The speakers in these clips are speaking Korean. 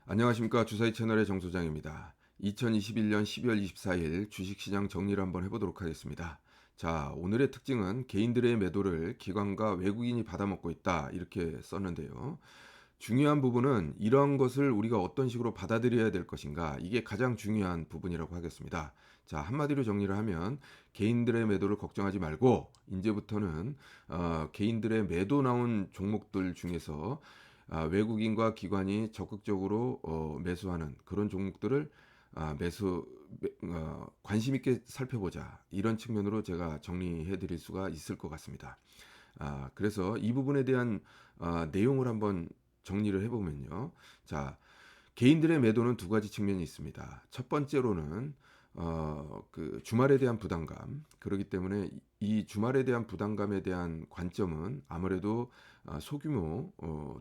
안녕하십니까. 주사위 채널의 정 소장입니다. 2021년 12월 24일 주식시장 정리를 한번 해보도록 하겠습니다. 자, 오늘의 특징은 개인들의 매도를 기관과 외국인이 받아먹고 있다, 이렇게 썼는데요. 중요한 부분은 이러한 것을 우리가 어떤 식으로 받아들여야 될 것인가, 이게 가장 중요한 부분이라고 하겠습니다. 자, 한마디로 정리를 하면 개인들의 매도를 걱정하지 말고 이제부터는 개인들의 매도 나온 종목들 중에서 외국인과 기관이 적극적으로 매수하는 그런 종목들을 관심 있게 살펴보자, 이런 측면으로 제가 정리해 드릴 수가 있을 것 같습니다. 그래서 이 부분에 대한 내용을 한번 정리를 해보면요. 자, 개인들의 매도는 두 가지 측면이 있습니다. 첫 번째로는 그 주말에 대한 부담감. 그렇기 때문에 이 주말에 대한 부담감에 대한 관점은 아무래도 소규모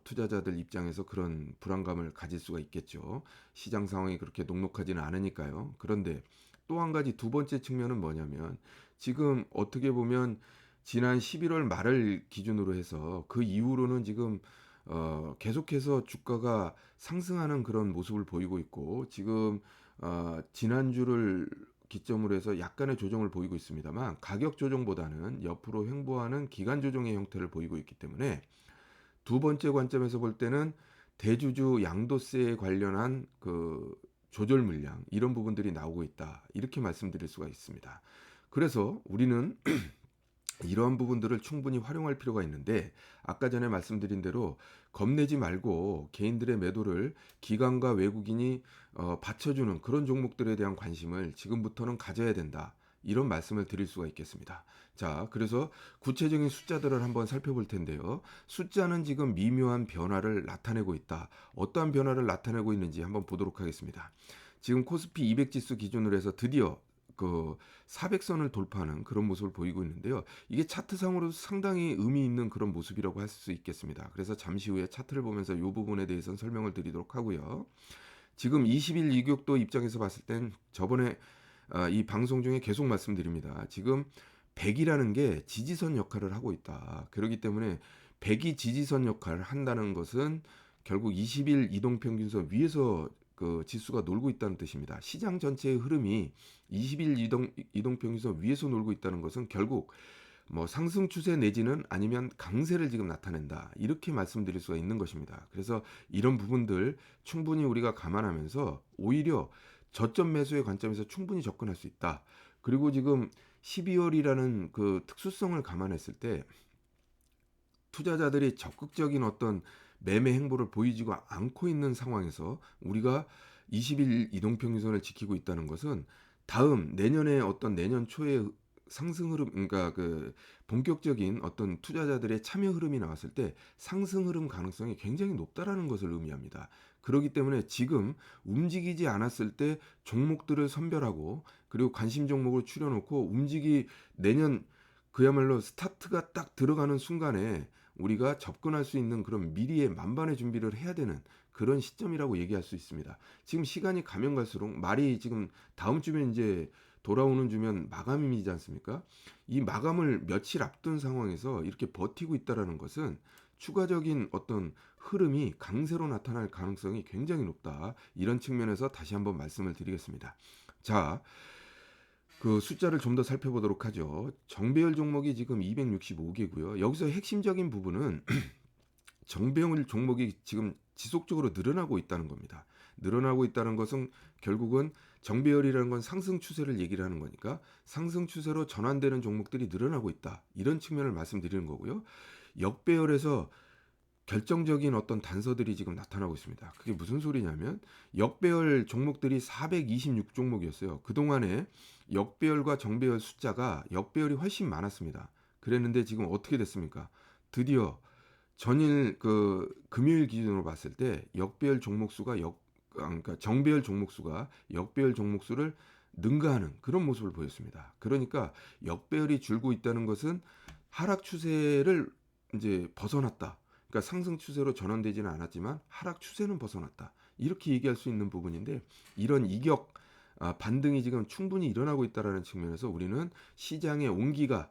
투자자들 입장에서 그런 불안감을 가질 수가 있겠죠. 시장 상황이 그렇게 녹록하지는 않으니까요. 그런데 또 한 가지, 두 번째 측면은 뭐냐면, 지금 어떻게 보면 지난 11월 말을 기준으로 해서 그 이후로는 지금 계속해서 주가가 상승하는 그런 모습을 보이고 있고, 지금 지난주를 기점으로 해서 약간의 조정을 보이고 있습니다만, 가격 조정보다는 옆으로 횡보하는 기간 조정의 형태를 보이고 있기 때문에, 두 번째 관점에서 볼 때는 대주주 양도세에 관련한 그 조절 물량, 이런 부분들이 나오고 있다, 이렇게 말씀드릴 수가 있습니다. 그래서 우리는 이러한 부분들을 충분히 활용할 필요가 있는데, 아까 전에 말씀드린 대로 겁내지 말고 개인들의 매도를 기관과 외국인이 받쳐주는 그런 종목들에 대한 관심을 지금부터는 가져야 된다, 이런 말씀을 드릴 수가 있겠습니다. 자, 그래서 구체적인 숫자들을 한번 살펴볼 텐데요. 숫자는 지금 미묘한 변화를 나타내고 있다. 어떠한 변화를 나타내고 있는지 한번 보도록 하겠습니다. 지금 코스피 200 지수 기준으로 해서 드디어 그 400선을 돌파하는 그런 모습을 보이고 있는데요. 이게 차트상으로 상당히 의미 있는 그런 모습이라고 할 수 있겠습니다. 그래서 잠시 후에 차트를 보면서 이 부분에 대해서는 설명을 드리도록 하고요. 지금 20일 이격도 입장에서 봤을 땐 저번에 이 방송 중에 계속 말씀드립니다. 지금 100이라는 게 지지선 역할을 하고 있다. 그렇기 때문에 100이 지지선 역할을 한다는 것은 결국 20일 이동평균선 위에서 그 지수가 놀고 있다는 뜻입니다. 시장 전체의 흐름이 20일 이동평균선 위에서 놀고 있다는 것은 결국 뭐 상승 추세 내지는 아니면 강세를 지금 나타낸다, 이렇게 말씀드릴 수가 있는 것입니다. 그래서 이런 부분들 충분히 우리가 감안하면서 오히려 저점 매수의 관점에서 충분히 접근할 수 있다. 그리고 지금 12월이라는 그 특수성을 감안했을 때 투자자들이 적극적인 어떤 매매 행보를 보이지가 않고 있는 상황에서 우리가 20일 이동평균선을 지키고 있다는 것은 다음 내년에 어떤 내년 초에 상승 흐름, 그러니까 그 본격적인 어떤 투자자들의 참여 흐름이 나왔을 때 상승 흐름 가능성이 굉장히 높다라는 것을 의미합니다. 그렇기 때문에 지금 움직이지 않았을 때 종목들을 선별하고, 그리고 관심 종목을 추려놓고 내년 그야말로 스타트가 딱 들어가는 순간에 우리가 접근할 수 있는 그런 미리의 만반의 준비를 해야 되는 그런 시점이라고 얘기할 수 있습니다. 지금 시간이 가면 갈수록 말이 지금 다음 주면 이제 돌아오는 주면 마감이지 않습니까? 이 마감을 며칠 앞둔 상황에서 이렇게 버티고 있다라는 것은 추가적인 어떤 흐름이 강세로 나타날 가능성이 굉장히 높다. 이런 측면에서 다시 한번 말씀을 드리겠습니다. 자, 그 숫자를 좀 더 살펴보도록 하죠. 정배열 종목이 지금 265개고요. 여기서 핵심적인 부분은 정배열 종목이 지금 지속적으로 늘어나고 있다는 겁니다. 늘어나고 있다는 것은 결국은 정배열이라는 건 상승 추세를 얘기를 하는 거니까 상승 추세로 전환되는 종목들이 늘어나고 있다, 이런 측면을 말씀드리는 거고요. 역배열에서 결정적인 어떤 단서들이 지금 나타나고 있습니다. 그게 무슨 소리냐면, 역배열 종목들이 426종목이었어요. 그동안에 역배열과 정배열 숫자가 역배열이 훨씬 많았습니다. 그랬는데 지금 어떻게 됐습니까? 드디어 전일 그 금요일 기준으로 봤을 때 역배열 종목 수가 그러니까 정배열 종목 수가 역배열 종목 수를 능가하는 그런 모습을 보였습니다. 그러니까 역배열이 줄고 있다는 것은 하락 추세를 이제 벗어났다. 그러니까 상승 추세로 전환되지는 않았지만 하락 추세는 벗어났다, 이렇게 얘기할 수 있는 부분인데, 이런 이격 반등이 지금 충분히 일어나고 있다는 측면에서 우리는 시장의 온기가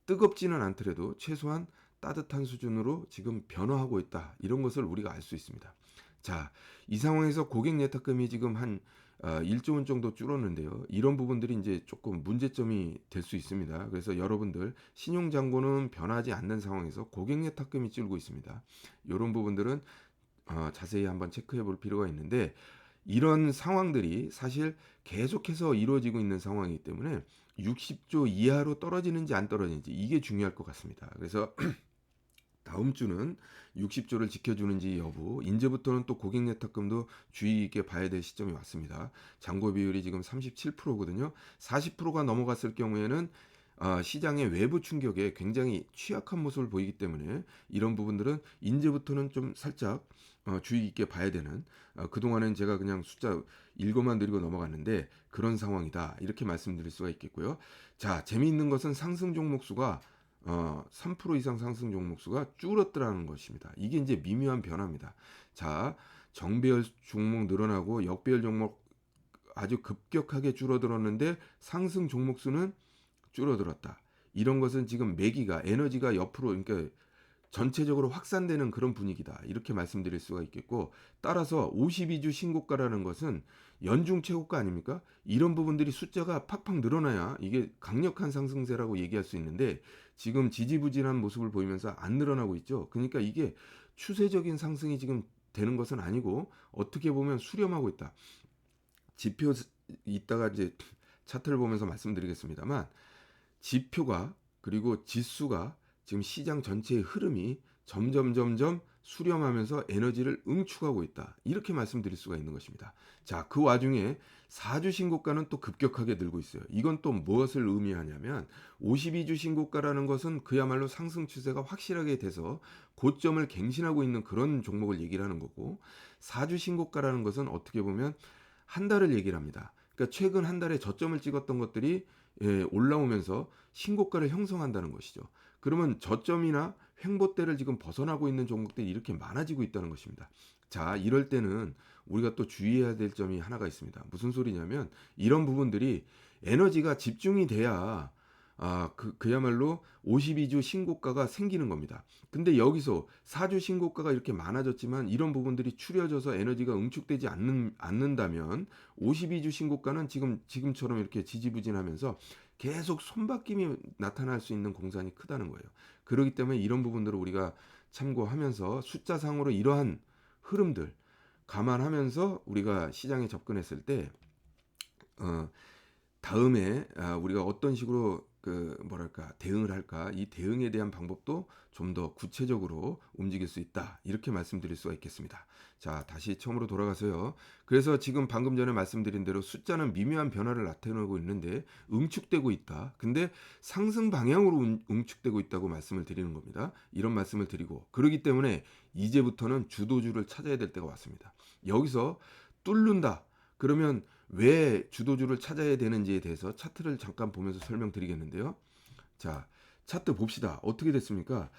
뜨겁지는 않더라도 최소한 따뜻한 수준으로 지금 변화하고 있다, 이런 것을 우리가 알 수 있습니다. 자, 이 상황에서 고객 예탁금이 지금 한 1조 원 정도 줄었는데요. 이런 부분들이 이제 조금 문제점이 될 수 있습니다. 그래서 여러분들 신용 잔고는 변하지 않는 상황에서 고객 예탁금이 줄고 있습니다. 이런 부분들은 자세히 한번 체크해 볼 필요가 있는데, 이런 상황들이 사실 계속해서 이루어지고 있는 상황이기 때문에 60조 이하로 떨어지는지 안 떨어지는지 이게 중요할 것 같습니다. 그래서 다음 주는 60조를 지켜주는지 여부, 이제부터는 또 고객 예탁금도 주의 있게 봐야 될 시점이 왔습니다. 잔고 비율이 지금 37%거든요. 40%가 넘어갔을 경우에는 시장의 외부 충격에 굉장히 취약한 모습을 보이기 때문에 이런 부분들은 이제부터는 좀 살짝 주의 있게 봐야 되는, 그동안은 제가 그냥 숫자 읽어만 드리고 넘어갔는데 그런 상황이다, 이렇게 말씀드릴 수가 있겠고요. 자, 재미있는 것은 상승 종목 수가 3% 이상 상승 종목 수가 줄었더라는 것입니다. 이게 이제 미묘한 변화입니다. 자, 정배열 종목 늘어나고 역배열 종목 아주 급격하게 줄어들었는데 상승 종목 수는 줄어들었다. 이런 것은 지금 매기가 에너지가 옆으로, 그러니까 전체적으로 확산되는 그런 분위기다, 이렇게 말씀드릴 수가 있겠고, 따라서 52주 신고가라는 것은 연중 최고가 아닙니까? 이런 부분들이 숫자가 팍팍 늘어나야 이게 강력한 상승세라고 얘기할 수 있는데, 지금 지지부진한 모습을 보이면서 안 늘어나고 있죠. 그러니까 이게 추세적인 상승이 지금 되는 것은 아니고 어떻게 보면 수렴하고 있다. 지표 이따가 이제 차트를 보면서 말씀드리겠습니다만, 지표가 그리고 지수가 지금 시장 전체의 흐름이 점점 수렴하면서 에너지를 응축하고 있다, 이렇게 말씀드릴 수가 있는 것입니다. 자, 그 와중에 4주 신고가는 또 급격하게 늘고 있어요. 이건 또 무엇을 의미하냐면 52주 신고가라는 것은 그야말로 상승 추세가 확실하게 돼서 고점을 갱신하고 있는 그런 종목을 얘기를 하는 거고, 4주 신고가라는 것은 어떻게 보면 한 달을 얘기를 합니다. 그러니까 최근 한 달에 저점을 찍었던 것들이 올라오면서 신고가를 형성한다는 것이죠. 그러면 저점이나 횡보대를 지금 벗어나고 있는 종목들이 이렇게 많아지고 있다는 것입니다. 자, 이럴 때는 우리가 또 주의해야 될 점이 하나가 있습니다. 무슨 소리냐면 이런 부분들이 에너지가 집중이 돼야 그야말로 52주 신고가가 생기는 겁니다. 근데 여기서 4주 신고가가 이렇게 많아졌지만 이런 부분들이 추려져서 에너지가 응축되지 않는다면 52주 신고가는 지금처럼 이렇게 지지부진하면서 계속 손바뀜이 나타날 수 있는 공산이 크다는 거예요. 그렇기 때문에 이런 부분들을 우리가 참고하면서 숫자상으로 이러한 흐름들 감안하면서 우리가 시장에 접근했을 때 다음에 우리가 어떤 식으로 대응을 할까, 이 대응에 대한 방법도 좀 더 구체적으로 움직일 수 있다, 이렇게 말씀드릴 수가 있겠습니다. 자, 다시 처음으로 돌아가서요. 그래서 지금 방금 전에 말씀드린 대로 숫자는 미묘한 변화를 나타내고 있는데 응축되고 있다. 근데 상승 방향으로 응축되고 있다고 말씀을 드리는 겁니다. 이런 말씀을 드리고, 그렇기 때문에 이제부터는 주도주를 찾아야 될 때가 왔습니다. 여기서 뚫는다, 그러면 왜 주도주를 찾아야 되는지에 대해서 차트를 잠깐 보면서 설명드리겠는데요. 자, 차트 봅시다. 어떻게 됐습니까?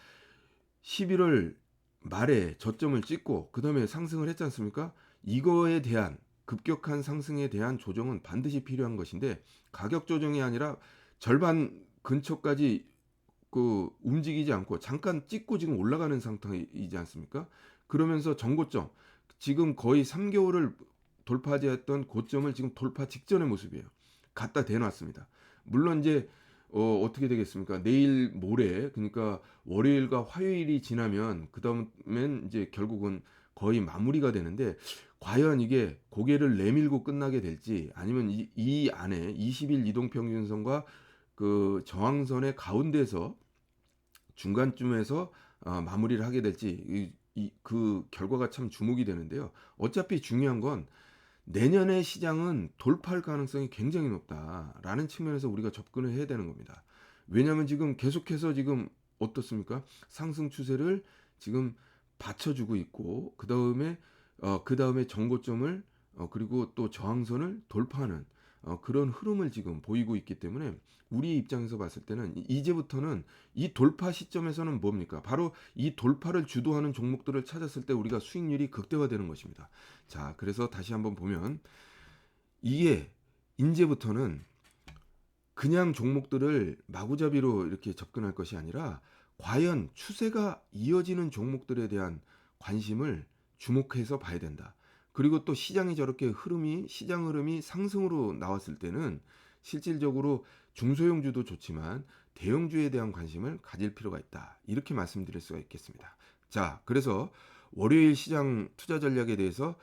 11월 말에 저점을 찍고 그 다음에 상승을 했지 않습니까? 이거에 대한 급격한 상승에 대한 조정은 반드시 필요한 것인데, 가격 조정이 아니라 절반 근처까지 움직이지 않고 잠깐 찍고 지금 올라가는 상태이지 않습니까? 그러면서 전고점, 지금 거의 3개월을 돌파하지 했던 고점을 지금 돌파 직전의 모습이에요. 갖다 대놨습니다. 물론 이제 어떻게 되겠습니까? 내일 모레, 그러니까 월요일과 화요일이 지나면 그 다음엔 이제 결국은 거의 마무리가 되는데, 과연 이게 고개를 내밀고 끝나게 될지 아니면 이 안에 20일 이동평균선과 그 저항선의 가운데서 중간쯤에서 마무리를 하게 될지, 그 결과가 참 주목이 되는데요. 어차피 중요한 건 내년의 시장은 돌파할 가능성이 굉장히 높다라는 측면에서 우리가 접근을 해야 되는 겁니다. 왜냐하면 지금 계속해서 지금 어떻습니까? 상승 추세를 지금 받쳐주고 있고, 그 다음에 정고점을 그리고 또 저항선을 돌파하는 그런 흐름을 지금 보이고 있기 때문에 우리 입장에서 봤을 때는 이제부터는 이 돌파 시점에서는 뭡니까? 바로 이 돌파를 주도하는 종목들을 찾았을 때 우리가 수익률이 극대화되는 것입니다. 자, 그래서 다시 한번 보면 이게 이제부터는 그냥 종목들을 마구잡이로 이렇게 접근할 것이 아니라 과연 추세가 이어지는 종목들에 대한 관심을 주목해서 봐야 된다. 그리고 또 시장이 저렇게 시장 흐름이 상승으로 나왔을 때는 실질적으로 중소형주도 좋지만 대형주에 대한 관심을 가질 필요가 있다. 이렇게 말씀드릴 수가 있겠습니다. 자, 그래서 월요일 시장 투자 전략에 대해서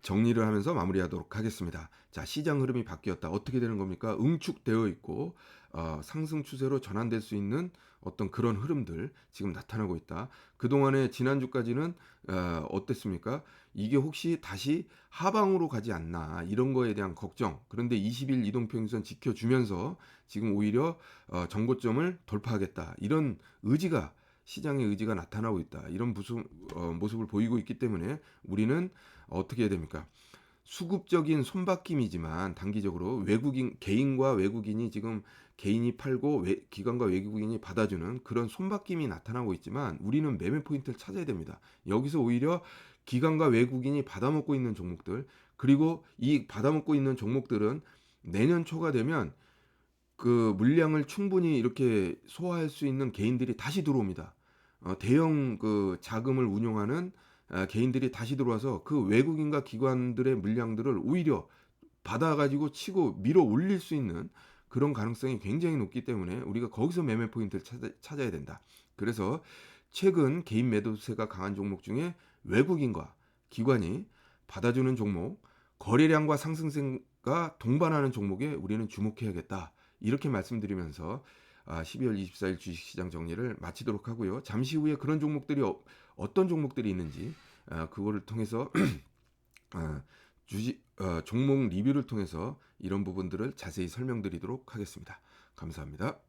정리를 하면서 마무리하도록 하겠습니다. 자, 시장 흐름이 바뀌었다. 어떻게 되는 겁니까? 응축되어 있고 상승 추세로 전환될 수 있는 어떤 그런 흐름들 지금 나타나고 있다. 그동안에 지난주까지는 어땠습니까? 이게 혹시 다시 하방으로 가지 않나 이런 거에 대한 걱정. 그런데 20일 이동평균선 지켜주면서 지금 오히려 정고점을 돌파하겠다. 이런 의지가 시장의 의지가 나타나고 있다. 이런 모습을 보이고 있기 때문에 우리는 어떻게 해야 됩니까? 수급적인 손바뀜이지만 단기적으로 개인과 외국인이 지금 개인이 팔고 기관과 외국인이 받아주는 그런 손바뀜이 나타나고 있지만 우리는 매매 포인트를 찾아야 됩니다. 여기서 오히려 기관과 외국인이 받아먹고 있는 종목들, 그리고 이 받아먹고 있는 종목들은 내년 초가 되면 그 물량을 충분히 이렇게 소화할 수 있는 개인들이 다시 들어옵니다. 대형 그 자금을 운용하는 개인들이 다시 들어와서 그 외국인과 기관들의 물량들을 오히려 받아가지고 치고 밀어 올릴 수 있는 그런 가능성이 굉장히 높기 때문에 우리가 거기서 매매 포인트를 찾아야 된다. 그래서 최근 개인 매도세가 강한 종목 중에 외국인과 기관이 받아주는 종목, 거래량과 상승세가 동반하는 종목에 우리는 주목해야겠다. 이렇게 말씀드리면서 12월 24일 주식시장 정리를 마치도록 하고요. 잠시 후에 그런 종목들이 어떤 종목들이 있는지 그거를 통해서 종목 리뷰를 통해서 이런 부분들을 자세히 설명드리도록 하겠습니다. 감사합니다.